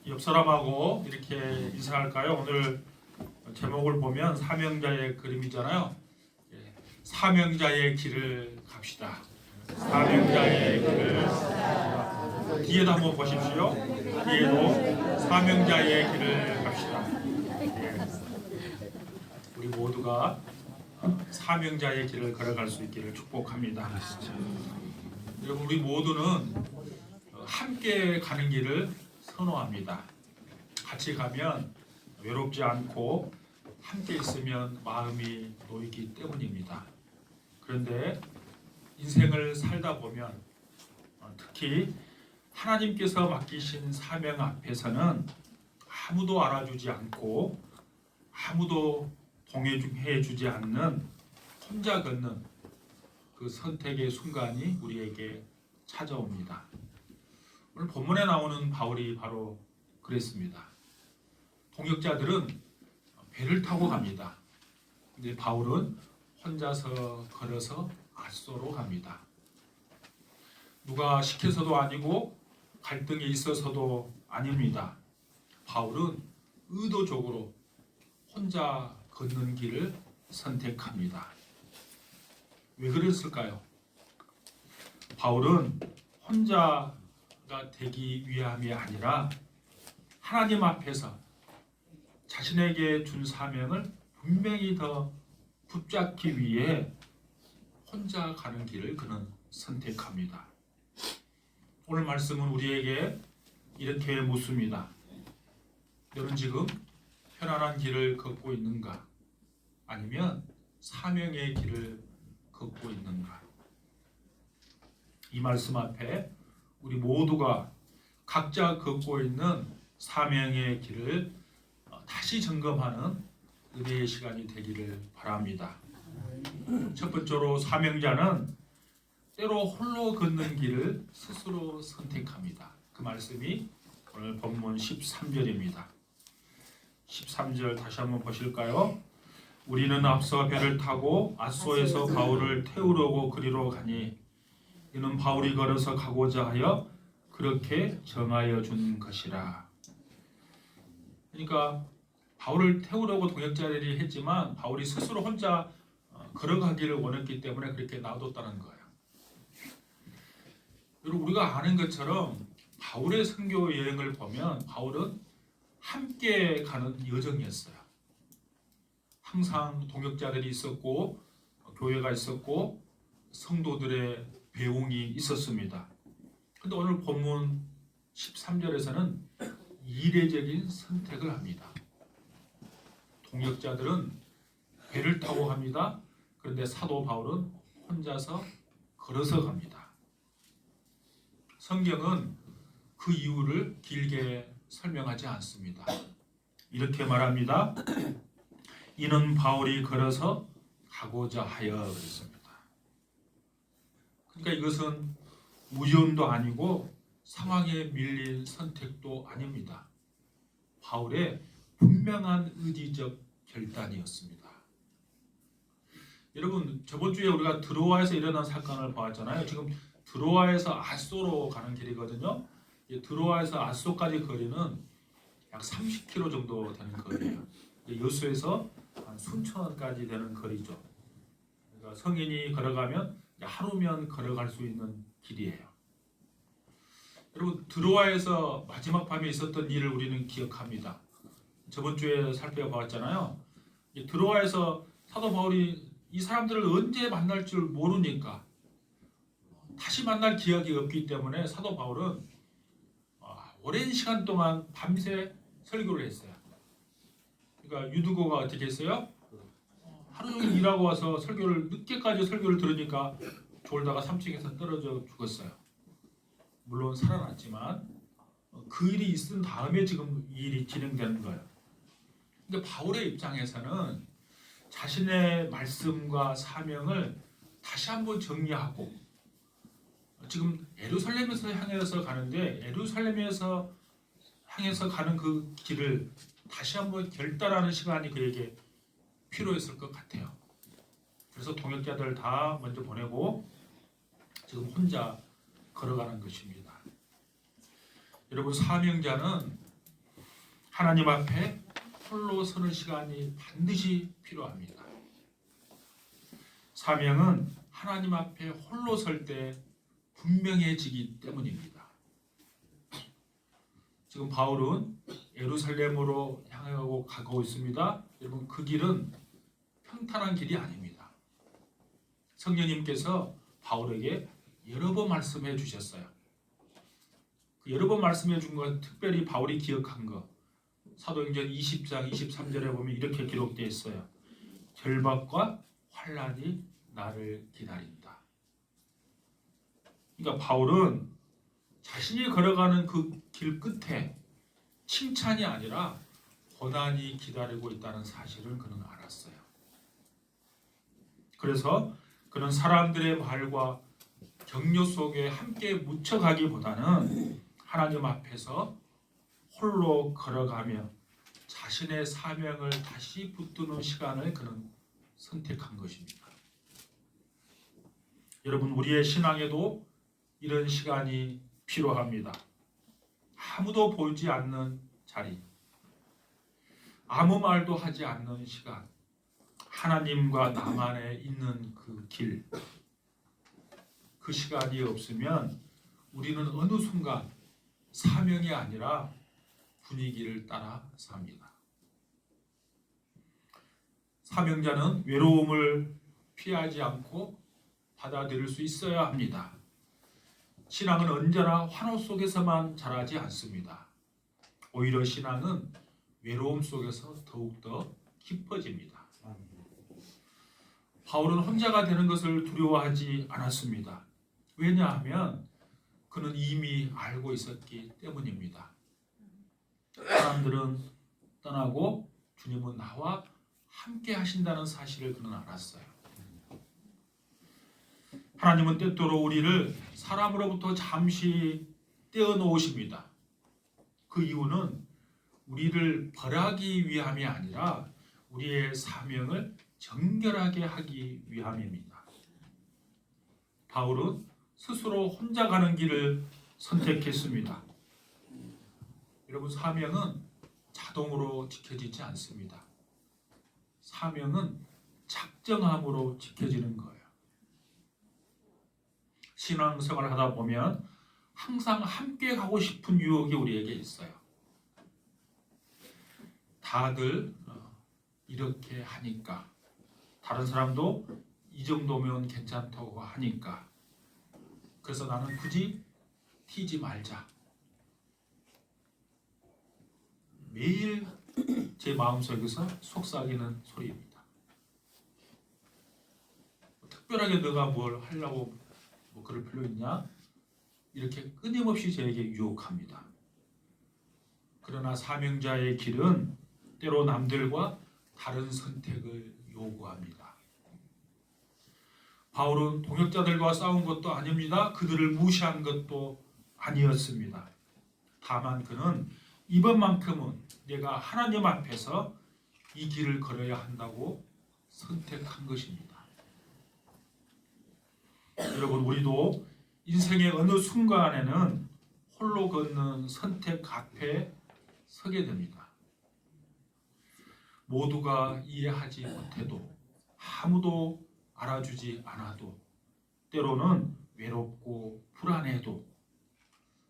옆 사람하고 이렇게 인사할까요? 오늘 제목을 보면 사명자의 그림이잖아요. 사명자의 길을 갑시다. 사명자의 길을 갑시다. 뒤에도 한번 보십시오. 뒤에도 사명자의 길을 갑시다. 우리 모두가 사명자의 길을 걸어갈 수 있기를 축복합니다. 여러분, 우리 모두는 함께 가는 길을 선호합니다. 같이 가면 외롭지 않고 함께 있으면 마음이 놓이기 때문입니다. 그런데 인생을 살다 보면 특히 하나님께서 맡기신 사명 앞에서는 아무도 알아주지 않고 아무도 동행해 주지 않는 혼자 걷는 그 선택의 순간이 우리에게 찾아옵니다. 오늘 본문에 나오는 바울이 바로 그랬습니다. 동역자들은 배를 타고 갑니다. 근데 바울은 혼자서 걸어서 아소로 갑니다. 누가 시켜서도 아니고 갈등이 있어서도 아닙니다. 바울은 의도적으로 혼자 걷는 길을 선택합니다. 왜 그랬을까요? 바울은 혼자가 되기 위함이 아니라 하나님 앞에서 자신에게 준 사명을 분명히 더 붙잡기 위해 혼자 가는 길을 그는 선택합니다. 오늘 말씀은 우리에게 이렇게 묻습니다. 너는 지금 편안한 길을 걷고 있는가? 아니면 사명의 길을 걷고 있는가? 이 말씀 앞에 우리 모두가 각자 걷고 있는 사명의 길을 다시 점검하는 은혜의 시간이 되기를 바랍니다. 첫 번째로 사명자는 때로 홀로 걷는 길을 스스로 선택합니다. 그 말씀이 오늘 본문 13절입니다. 13절 다시 한번 보실까요? 우리는 앞서 배를 타고 아소에서 바울을 태우려고 그리로 가니 이는 바울이 걸어서 가고자 하여 그렇게 정하여 준 것이라. 그러니까 바울을 태우려고 동역자들이 했지만 바울이 스스로 혼자 걸어가기를 원했기 때문에 그렇게 놔뒀다는 거예요. 여러분, 우리가 아는 것처럼 바울의 선교 여행을 보면 바울은 함께 가는 여정이었어요. 항상 동역자들이 있었고 교회가 있었고 성도들의 배웅이 있었습니다. 그런데 오늘 본문 13절에서는 이례적인 선택을 합니다. 동역자들은 배를 타고 갑니다. 그런데 사도 바울은 혼자서 걸어서 갑니다. 성경은 그 이유를 길게 설명하지 않습니다. 이렇게 말합니다. 이는 바울이 걸어서 가고자 하여 그랬습니다. 그러니까 이것은 우연도 아니고 상황에 밀린 선택도 아닙니다. 바울의 분명한 의지적 결단이었습니다. 여러분, 저번 주에 우리가 드로아에서 일어난 사건을 보았잖아요. 지금 드로아에서 아소로 가는 길이거든요. 드로아에서 아소까지 거리는 약 30km 정도 되는 거리예요. 여수에서 한 순천까지 되는 거리죠. 그러니까 성인이 걸어가면 하루면 걸어갈 수 있는 길이에요. 여러분, 드로아에서 마지막 밤에 있었던 일을 우리는 기억합니다. 저번 주에 살펴봤잖아요. 드로아에서 사도 바울이 이 사람들을 언제 만날 줄 모르니까 다시 만날 기약이 없기 때문에 사도 바울은 오랜 시간 동안 밤새 설교를 했어요. 그러니까 유두고가 어떻게 했어요? 하루 종일 일하고 와서 늦게까지 설교를 들으니까 졸다가 3층에서 떨어져 죽었어요. 물론 살아났지만 그 일이 있은 다음에 지금 이 일이 진행되는 거예요. 근데 바울의 입장에서는 자신의 말씀과 사명을 다시 한번 정리하고 지금 예루살렘에서 향해서 가는데 예루살렘에서 향해서 가는 그 길을 다시 한번 결단하는 시간이 그에게 필요했을 것 같아요. 그래서 동역자들 다 먼저 보내고 지금 혼자 걸어가는 것입니다. 여러분, 사명자는 하나님 앞에 홀로 서는 시간이 반드시 필요합니다. 사명은 하나님 앞에 홀로 설 때 분명해지기 때문입니다. 지금 바울은 예루살렘으로 향하고 가고 있습니다. 여러분, 그 길은 평탄한 길이 아닙니다. 성령님께서 바울에게 여러 번 말씀해 주셨어요. 그 여러 번 말씀해 준 것, 특별히 바울이 기억한 것, 사도행전 20장 23절에 보면 이렇게 기록되어 있어요. 결박과 환난이 나를 기다린다. 그러니까 바울은 자신이 걸어가는 그 길 끝에 칭찬이 아니라 고난이 기다리고 있다는 사실을 그는 알았어요. 그래서 그는 사람들의 말과 격려 속에 함께 묻혀가기보다는 하나님 앞에서 홀로 걸어가며 자신의 사명을 다시 붙드는 시간을 그는 선택한 것입니다. 여러분, 우리의 신앙에도 이런 시간이 필요합니다. 아무도 보이지 않는 자리, 아무 말도 하지 않는 시간, 하나님과 나만에 있는 그 길, 그 시간이 없으면 우리는 어느 순간 사명이 아니라 분위기를 따라 삽니다. 사명자는 외로움을 피하지 않고 받아들일 수 있어야 합니다. 신앙은 언제나 환호 속에서만 자라지 않습니다. 오히려 신앙은 외로움 속에서 더욱더 깊어집니다. 바울은 혼자가 되는 것을 두려워하지 않았습니다. 왜냐하면 그는 이미 알고 있었기 때문입니다. 사람들은 떠나고 주님은 나와 함께 하신다는 사실을 그는 알았어요. 하나님은 때때로 우리를 사람으로부터 잠시 떼어놓으십니다. 그 이유는 우리를 벌하기 위함이 아니라 우리의 사명을 정결하게 하기 위함입니다. 바울은 스스로 혼자 가는 길을 선택했습니다. 여러분, 사명은 자동으로 지켜지지 않습니다. 사명은 작정함으로 지켜지는 거예요. 신앙생활을 하다 보면 항상 함께 가고 싶은 유혹이 우리에게 있어요. 다들 이렇게 하니까, 다른 사람도 이 정도면 괜찮다고 하니까, 그래서 나는 굳이 튀지 말자. 매일 제 마음속에서 속삭이는 소리입니다. 특별하게 너가 뭘 하려고 뭐 그럴 필요 있냐? 이렇게 끊임없이 저에게 유혹합니다. 그러나 사명자의 길은 때로 남들과 다른 선택을 요구합니다. 바울은 동역자들과 싸운 것도 아닙니다. 그들을 무시한 것도 아니었습니다. 다만 그는 이번만큼은 내가 하나님 앞에서 이 길을 걸어야 한다고 선택한 것입니다. 여러분, 우리도 인생의 어느 순간에는 홀로 걷는 선택 앞에 서게 됩니다. 모두가 이해하지 못해도, 아무도 알아주지 않아도, 때로는 외롭고 불안해도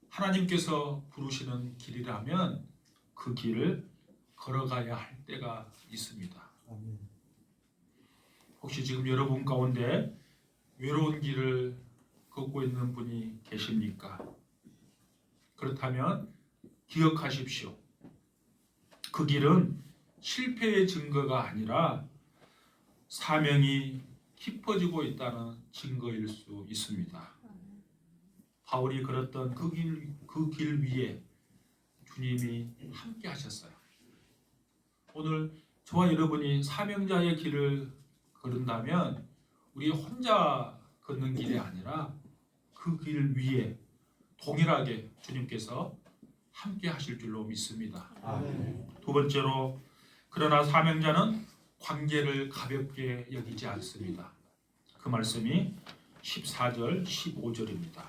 하나님께서 부르시는 길이라면 그 길을 걸어가야 할 때가 있습니다. 혹시 지금 여러분 가운데 외로운 길을 걷고 있는 분이 계십니까? 그렇다면 기억하십시오. 그 길은 실패의 증거가 아니라 사명이 깊어지고 있다는 증거일 수 있습니다. 바울이 걸었던 그 길 위에 주님이 함께 하셨어요. 오늘 저와 여러분이 사명자의 길을 걸은다면 우리 혼자 걷는 길이 아니라 그 길 위에 동일하게 주님께서 함께 하실 줄로 믿습니다. 두 번째로, 그러나 사명자는 관계를 가볍게 여기지 않습니다. 그 말씀이 14절 15절입니다.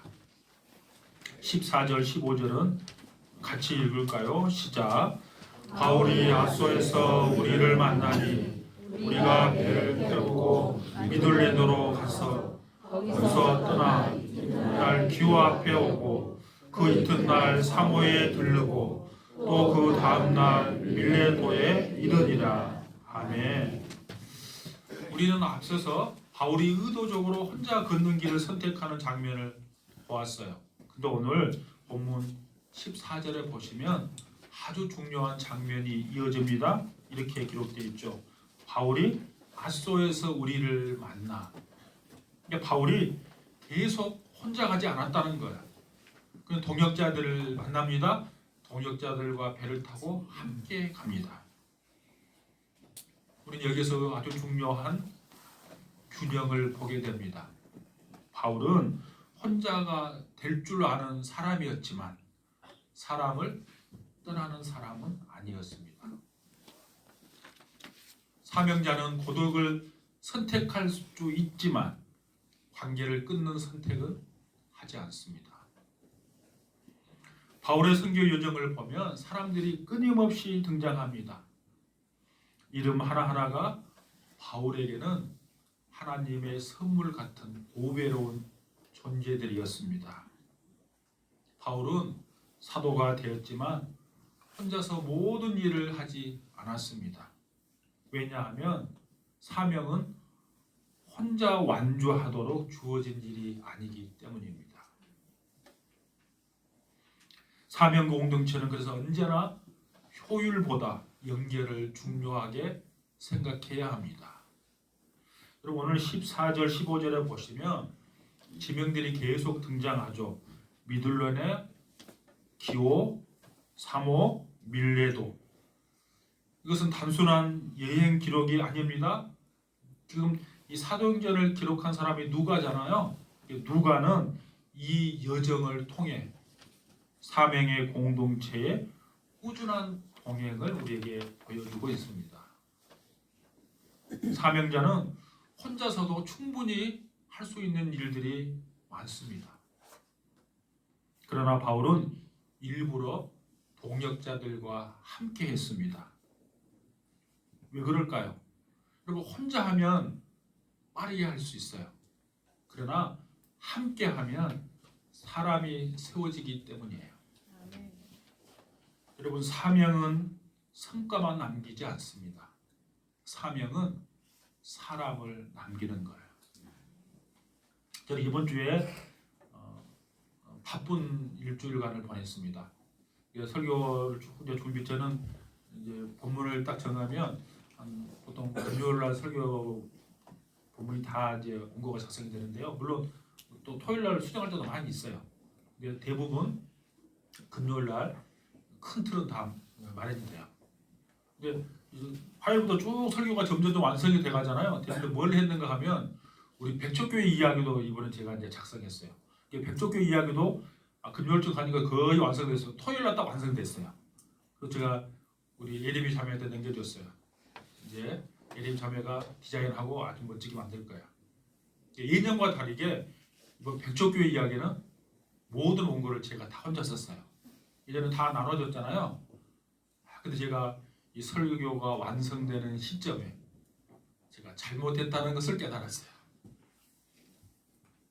14절 15절은 같이 읽을까요? 시작. 바울이 아소에서 우리를 만나니 우리가 배를 태우고 미둘레도로 가서 거기서 떠나 이튿날 기호 앞에 오고 그 이튿날 사모에 들르고 또 그 다음날 밀레도에 이르니라. 아멘. 우리는 앞서서 바울이 의도적으로 혼자 걷는 길을 선택하는 장면을 보았어요. 근데 오늘 본문 14절에 보시면 아주 중요한 장면이 이어집니다. 이렇게 기록되어 있죠. 바울이 아소에서 우리를 만나. 그러니까 바울이 계속 혼자 가지 않았다는 거야. 그 동역자들을 만납니다. 동역자들과 배를 타고 함께 갑니다. 우리는 여기서 아주 중요한 균형을 보게 됩니다. 바울은 혼자가 될 줄 아는 사람이었지만 사람을 떠나는 사람은 아니었습니다. 사명자는 고독을 선택할 수 있지만 관계를 끊는 선택은 하지 않습니다. 바울의 선교 여정을 보면 사람들이 끊임없이 등장합니다. 이름 하나하나가 바울에게는 하나님의 선물 같은 보배로운 존재들이었습니다. 바울은 사도가 되었지만 혼자서 모든 일을 하지 않았습니다. 왜냐하면 사명은 혼자 완주하도록 주어진 일이 아니기 때문입니다. 사명 공동체는 그래서 언제나 효율보다 연결을 중요하게 생각해야 합니다. 그리고 오늘 14절 15절에 보시면 지명들이 계속 등장하죠. 미둘레네, 기오, 사모, 밀레도. 이것은 단순한 여행 기록이 아닙니다. 지금 이 사도행전을 기록한 사람이 누가잖아요. 누가는 이 여정을 통해 사명의 공동체의 꾸준한 동행을 우리에게 보여주고 있습니다. 사명자는 혼자서도 충분히 할 수 있는 일들이 많습니다. 그러나 바울은 일부러 동역자들과 함께 했습니다. 왜 그럴까요? 여러분, 혼자 하면 빠르게 할 수 있어요. 그러나 함께 하면 사람이 세워지기 때문이에요. 여러분, 사명은 성과만 남기지 않습니다. 사명은 사람을 남기는 거예요. 저는 이번 주에 바쁜 일주일간을 보냈습니다. 설교를 준비 저는 이제 본문을 딱 정하면 보통 금요일날 설교 본문이 다 이제 원고가 작성이 되는데요. 물론 또 토요일날 수정할 때도 많이 있어요. 근데 대부분 금요일날 큰 틀은 다 마련이 돼요. 근데 화요일부터 쭉 설교가 점점 완성이 돼가잖아요. 근데 뭘 했는가 하면 우리 백조교회 이야기도 이번에 제가 이제 작성했어요. 백조교회 이야기도 금요일쯤 가니까 거의 완성됐어요. 토요일날 딱 완성됐어요. 그래서 제가 우리 예림이 자매한테 넘겨줬어요. 이제 예림 자매가 디자인하고 아주 멋지게 만들 거야. 예년과 다르게 이번 백조교회 이야기는 모든 원고를 제가 다 혼자 썼어요. 이제는 다 나눠줬잖아요. 근데 제가 이 설교가 완성되는 시점에 제가 잘못했다는 것을 깨달았어요.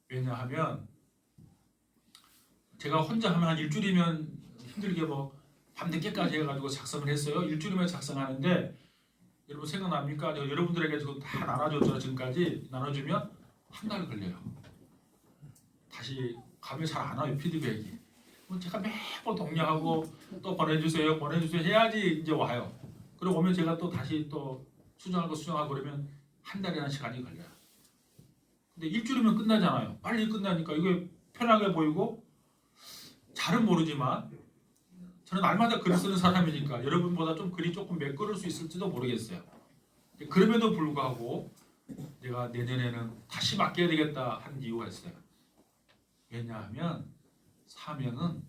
왜냐하면 제가 혼자 하면 한 일주일이면 힘들게 뭐 밤늦게까지 해가지고 작성을 했어요. 일주일이면 작성하는데 여러분 생각납니까? 제가 여러분들에게 지금 다 나눠줬잖아요. 지금까지 나눠주면 한 달 걸려요. 다시 가면 잘 안 와요. 피드백이. 제가 매번 독려하고 또 보내주세요 해야지 이제 와요. 그리고 오면 제가 또 다시 또 수정하고 그러면 한 달이라는 시간이 걸려요. 근데 일주일이면 끝나잖아요. 빨리 끝나니까 이게 편하게 보이고 잘은 모르지만 저는 날마다 글을 쓰는 사람이니까 여러분보다 좀 글이 조금 매끄러울 수 있을지도 모르겠어요. 그럼에도 불구하고 내가 내년에는 다시 맡겨야 되겠다 하는 이유가 있어요. 왜냐하면 사명은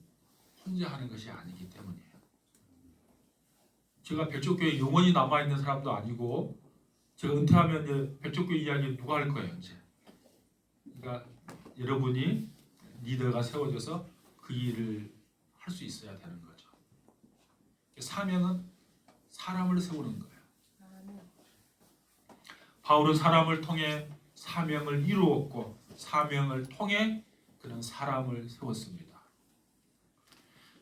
혼자 하는 것이 아니기 때문이에요. 제가 백조교회 영원히 남아있는 사람도 아니고 제가 은퇴하면 이제 백조교회 이야기 누가 할 거예요 이제. 그러니까 여러분이 리더가 세워져서 그 일을 할 수 있어야 되는 거죠. 사명은 사람을 세우는 거예요. 바울은 사람을 통해 사명을 이루었고 사명을 통해 그는 사람을 세웠습니다.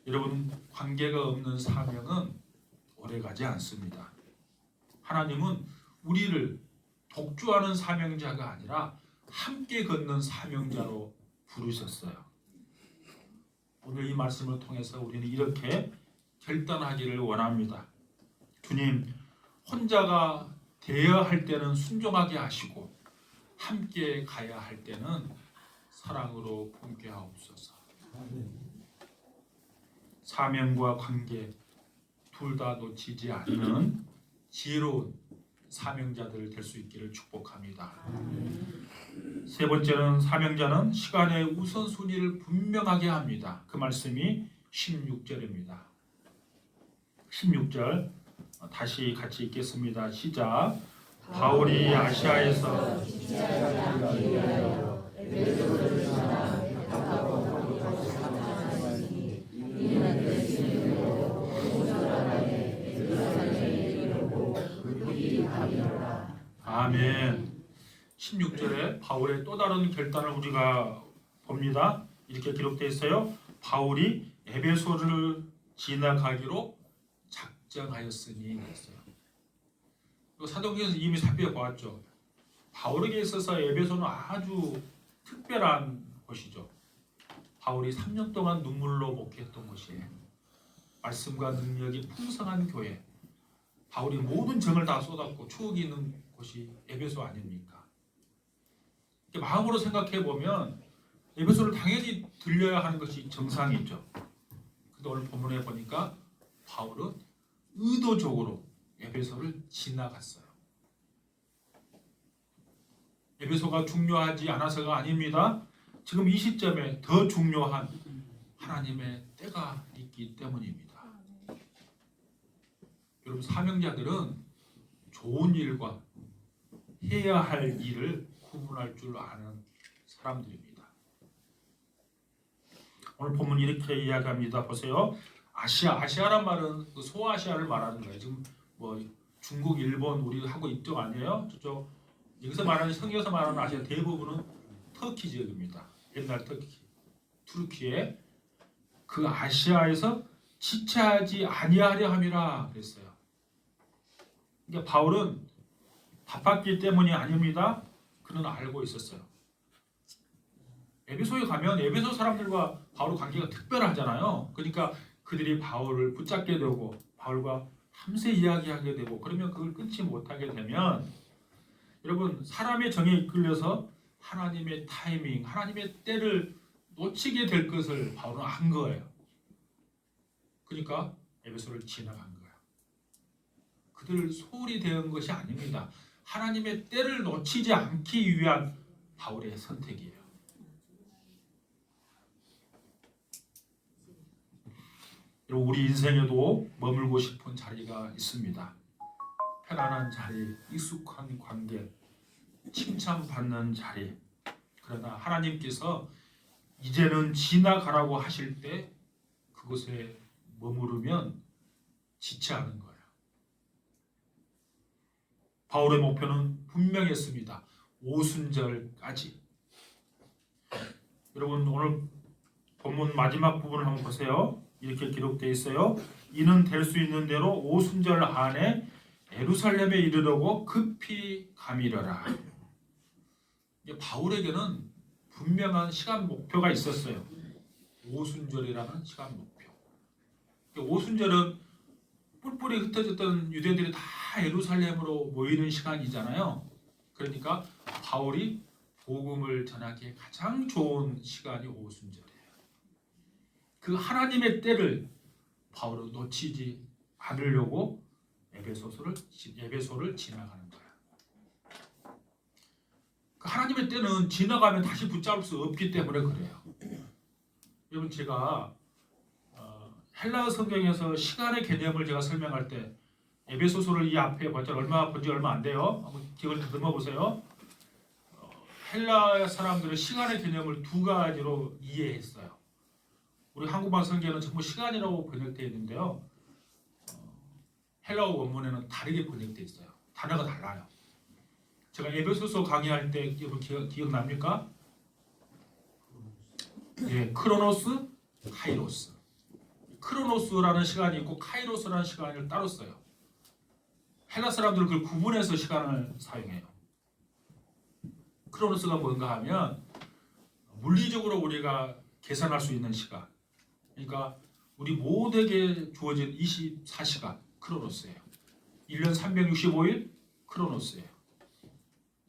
여러분, 관계가 없는 사명은 오래가지 않습니다. 하나님은 우리를 독주하는 사명자가 아니라 함께 걷는 사명자로 부르셨어요. 오늘 이 말씀을 통해서 우리는 이렇게 결단하기를 원합니다. 주님, 혼자가 되어야 할 때는 순종하게 하시고 함께 가야 할 때는 사랑으로 품게 하옵소서. 사명과 관계 둘 다 놓치지 않는 지혜로운 사명자들 될 수 있기를 축복합니다. 세 번째는 사명자는 시간의 우선순위를 분명하게 합니다. 그 말씀이 16절입니다. 16절 다시 같이 읽겠습니다. 시작. 바울이 아시아에서 아멘. 16절에 바울의 또 다른 결단을 우리가 봅니다. 이렇게 기록되어 있어요. 바울이 에베소를 지나가기로 작정하였으니 했어요. 사도행전에서 이미 살펴보았죠. 바울에게 있어서 에베소는 아주 특별한 곳이죠. 바울이 3년 동안 눈물로 목회했던 곳이에요. 말씀과 능력이 풍성한 교회. 바울이 모든 정을 다 쏟았고 추억이 있는 곳이 에베소 아닙니까? 마음으로 생각해 보면 에베소를 당연히 들려야 하는 것이 정상이죠. 근데 오늘 본문에 보니까 바울은 의도적으로 에베소를 지나갔어요. 에베소가 중요하지 않아서가 아닙니다. 지금 이 시점에 더 중요한 하나님의 때가 있기 때문입니다. 여러분, 사명자들은 좋은 일과 해야 할 일을 구분할 줄 아는 사람들입니다. 오늘 본문 이렇게 이야기합니다. 보세요. 아시아란 말은 그 소아시아를 말하는 거예요. 지금 뭐 중국, 일본, 우리 하고 이쪽 아니에요? 저쪽 여기서 말하는 성경에서 말하는 아시아 대부분은 터키 지역입니다. 옛날 터키, 투르키에 그 아시아에서 지체하지 아니하려 함이라 그랬어요. 그러니까 바울은 바빴기 때문이 아닙니다. 그는 알고 있었어요. 에베소에 가면 에베소 사람들과 바울 관계가 특별하잖아요. 그러니까 그들이 바울을 붙잡게 되고 바울과 밤새 이야기하게 되고 그러면 그걸 끊지 못하게 되면 여러분, 사람의 정에 이끌려서 하나님의 타이밍, 하나님의 때를 놓치게 될 것을 바울은 안 거예요. 그러니까 에베소를 지나간 거예요. 그들 소홀히 대한 것이 아닙니다. 하나님의 때를 놓치지 않기 위한 바울의 선택이에요. 우리 인생에도 머물고 싶은 자리가 있습니다. 편안한 자리, 익숙한 관계, 칭찬받는 자리. 그러나 하나님께서 이제는 지나가라고 하실 때 그곳에 머무르면 지체하는 거예요. 바울의 목표는 분명했습니다. 오순절까지. 여러분, 오늘 본문 마지막 부분을 한번 보세요. 이렇게 기록되어 있어요. 이는 될 수 있는 대로 오순절 안에 예루살렘에 이르려고 급히 가미려라. 바울에게는 분명한 시간 목표가 있었어요. 오순절이라는 시간 목표. 오순절은 뿔뿔이 흩어졌던 유대인들이 다 예루살렘으로 모이는 시간이잖아요. 그러니까 바울이 복음을 전하기에 가장 좋은 시간이 오순절이에요. 그 하나님의 때를 바울은 놓치지 않으려고 에베소를 지나가는 거예요. 그 하나님의 때는 지나가면 다시 붙잡을 수 없기 때문에 그래요. 여러분, 제가 헬라어 성경에서 시간의 개념을 제가 설명할 때 에베소서를 이 앞에 본지 얼마 안 돼요. 한번 기억을 더듬어 보세요. 헬라 사람들은 시간의 개념을 두 가지로 이해했어요. 우리 한국말 성경은 전부 시간이라고 번역되어 있는데요. 헬라어 원문에는 다르게 번역되어 있어요. 단어가 달라요. 제가 에베소서 강의할 때 여러분 기억납니까? 예, 크로노스, 카이로스. 크로노스라는 시간이 있고 카이로스라는 시간을 따로 써요. 헬라 사람들은 그걸 구분해서 시간을 사용해요. 크로노스가 뭔가 하면 물리적으로 우리가 계산할 수 있는 시간. 그러니까 우리 모두에게 주어진 24시간 크로노스예요. 1년 365일 크로노스예요.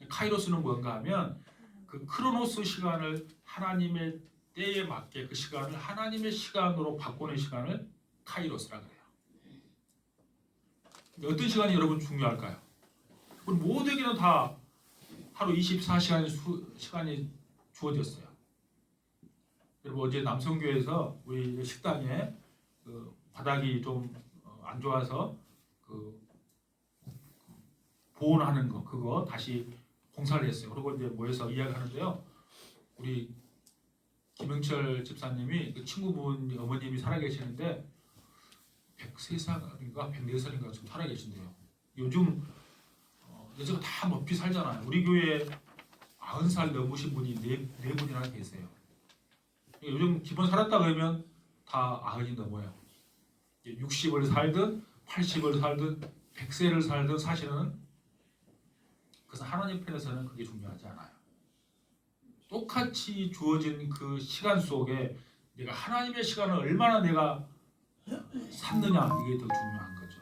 카이로스는 뭔가 하면 그 크로노스 시간을 하나님의 때에 맞게 그 시간을 하나님의 시간으로 바꾸는 시간을 카이로스라 그래요. 어떤 시간이 여러분 중요할까요? 우리 모두에게는 다 하루 24시간의 시간이 주어졌어요. 여러분 어제 남성교회에서 우리 식당에 그 바닥이 좀 안 좋아서 그 보온하는 거 그거 다시 공사를 했어요. 그리고 이제 모여서 이야기하는데요. 우리 김영철 집사님이 그 친구분 어머님이 살아계시는데 103살인가 104살인가 좀 살아계신대요. 요즘 여자가 다 높이 살잖아요. 우리 교회에 90살 넘으신 분이 네 분이나 계세요. 요즘 기본 살았다 그러면 다 90이 넘어요. 60을 살든 80을 살든 100세를 살든 사실은 그래서 하나님 편에서는 그게 중요하지 않아요. 똑같이 주어진 그 시간 속에 내가 하나님의 시간을 얼마나 내가 샀느냐 이게 더 중요한 거죠.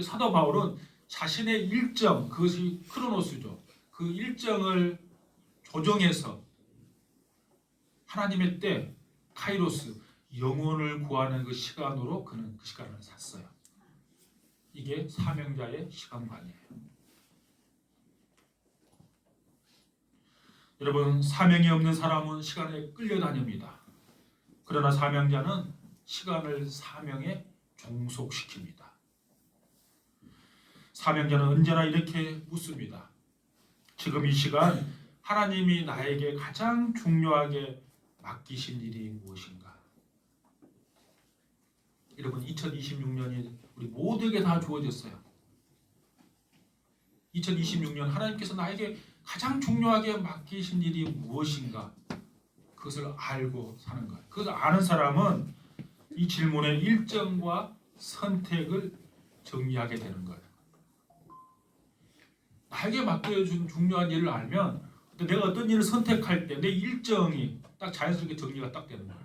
사도 바울은 자신의 일정 그것이 크로노스죠. 그 일정을 조정해서 하나님의 때 카이로스 영혼을 구하는 그 시간으로 그는 그 시간을 샀어요. 이게 사명자의 시간관이에요. 여러분 사명이 없는 사람은 시간에 끌려다닙니다. 그러나 사명자는 시간을 사명에 종속시킵니다. 사명자는 언제나 이렇게 묻습니다. 지금 이 시간 하나님이 나에게 가장 중요하게 맡기신 일이 무엇인가? 여러분 2026년이 우리 모두에게 다 주어졌어요. 2026년 하나님께서 나에게 가장 중요하게 맡기신 일이 무엇인가? 그것을 알고 사는 거예요. 그것을 아는 사람은 이 질문의 일정과 선택을 정리하게 되는 거예요. 나에게 맡겨준 중요한 일을 알면 내가 어떤 일을 선택할 때 내 일정이 딱 자연스럽게 정리가 딱 되는 거예요.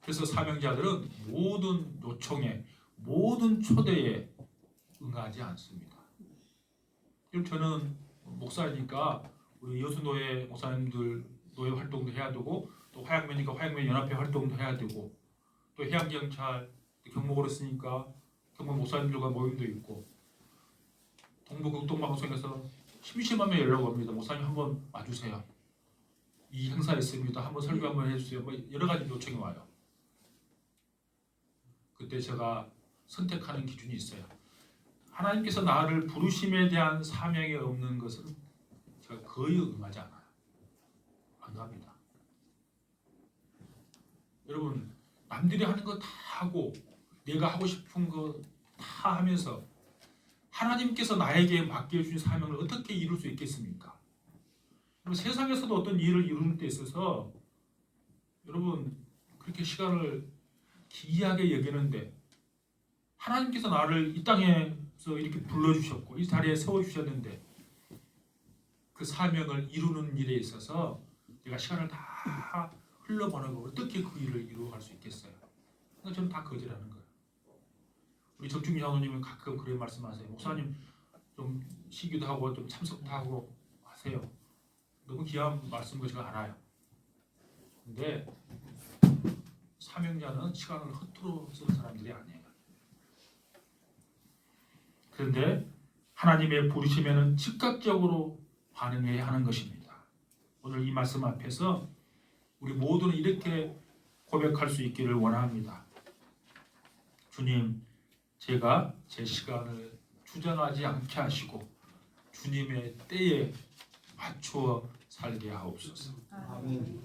그래서 사명자들은 모든 요청에 모든 초대에 응하지 않습니다. 그럼 저는 목사니까 우리 여수노예 목사님들 노예 활동도 해야 되고 또 화양면이니까 화양면 연합회 활동도 해야 되고 또 해양경찰 경목으로 쓰니까 경목 목사님들과 모임도 있고 동부극동방송에서 심심하면 연락 옵니다. 목사님 한번 와주세요. 이 행사 있습니다. 한번 설교 한번 해주세요. 뭐 여러 가지 요청이 와요. 그때 제가 선택하는 기준이 있어요. 하나님께서 나를 부르심에 대한 사명이 없는 것은 제가 거의 응하지 않아요. 안 갑니다. 여러분 남들이 하는 거 다 하고 내가 하고 싶은 거 다 하면서 하나님께서 나에게 맡겨주신 사명을 어떻게 이룰 수 있겠습니까? 여러분 세상에서도 어떤 일을 이루는 데 있어서 여러분 그렇게 시간을 기이하게 여기는데 하나님께서 나를 이 땅에서 이렇게 불러주셨고 이 자리에 세워주셨는데 그 사명을 이루는 일에 있어서 내가 시간을 다 흘러보내고 어떻게 그 일을 이루어갈 수 있겠어요? 그러니까 저는 다 거절하는 거예요. 우리 정충기 장로님은 가끔 그런 말씀하세요. 목사님 좀 쉬기도 하고 좀 참석도 하고 하세요. 너무 귀한 말씀인 제가 알아요. 근데 사명자는 시간을 허투루 쓰는 사람들이 아니에요. 그런데 하나님의 부르심에는 즉각적으로 반응해야 하는 것입니다. 오늘 이 말씀 앞에서 우리 모두는 이렇게 고백할 수 있기를 원합니다. 주님, 제가 제 시간을 주장하지 않게 하시고 주님의 때에 맞추어 살게 하옵소서. 아멘.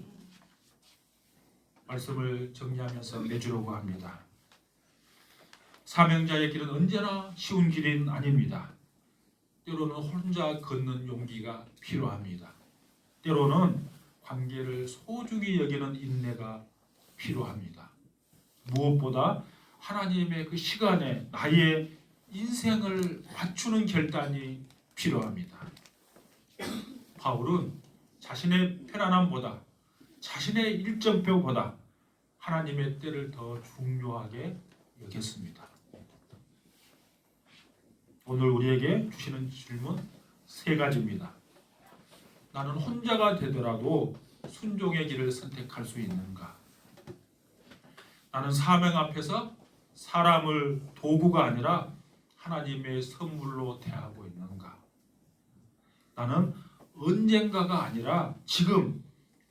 말씀을 정리하면서 맺으려고 합니다. 사명자의 길은 언제나 쉬운 길은 아닙니다. 때로는 혼자 걷는 용기가 필요합니다. 때로는 관계를 소중히 여기는 인내가 필요합니다. 무엇보다 하나님의 그 시간에 나의 인생을 맞추는 결단이 필요합니다. 바울은 자신의 편안함보다 자신의 일정표보다 하나님의 때를 더 중요하게 여겼습니다. 오늘 우리에게 주시는 질문 3가지입니다. 나는 혼자가 되더라도 순종의 길을 선택할 수 있는가? 나는 사명 앞에서 사람을 도구가 아니라 하나님의 선물로 대하고 있는가? 나는 언젠가가 아니라 지금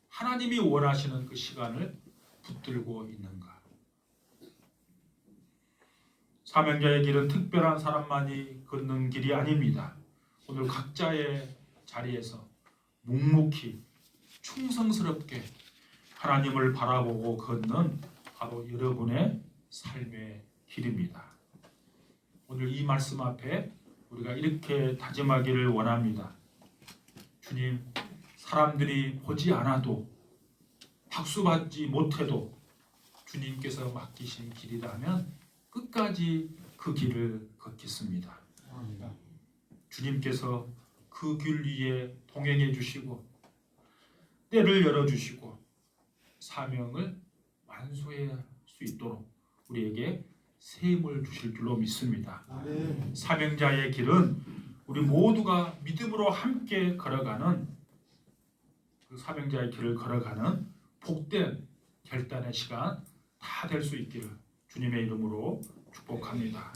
하나님이 원하시는 그 시간을 붙들고 있는가? 사명자의 길은 특별한 사람만이 걷는 길이 아닙니다. 오늘 각자의 자리에서 묵묵히 충성스럽게 하나님을 바라보고 걷는 바로 여러분의 삶의 길입니다. 오늘 이 말씀 앞에 우리가 이렇게 다짐하기를 원합니다. 주님, 사람들이 보지 않아도 박수받지 못해도 주님께서 맡기신 길이라면 끝까지 그 길을 걷겠습니다. 주님께서 그 길 위에 동행해 주시고 때를 열어주시고 사명을 완수할 수 있도록 우리에게 셈을 주실 줄로 믿습니다. 사명자의 길은 우리 모두가 믿음으로 함께 걸어가는 그 사명자의 길을 걸어가는 복된 결단의 시간 다 될 수 있기를 주님의 이름으로 축복합니다.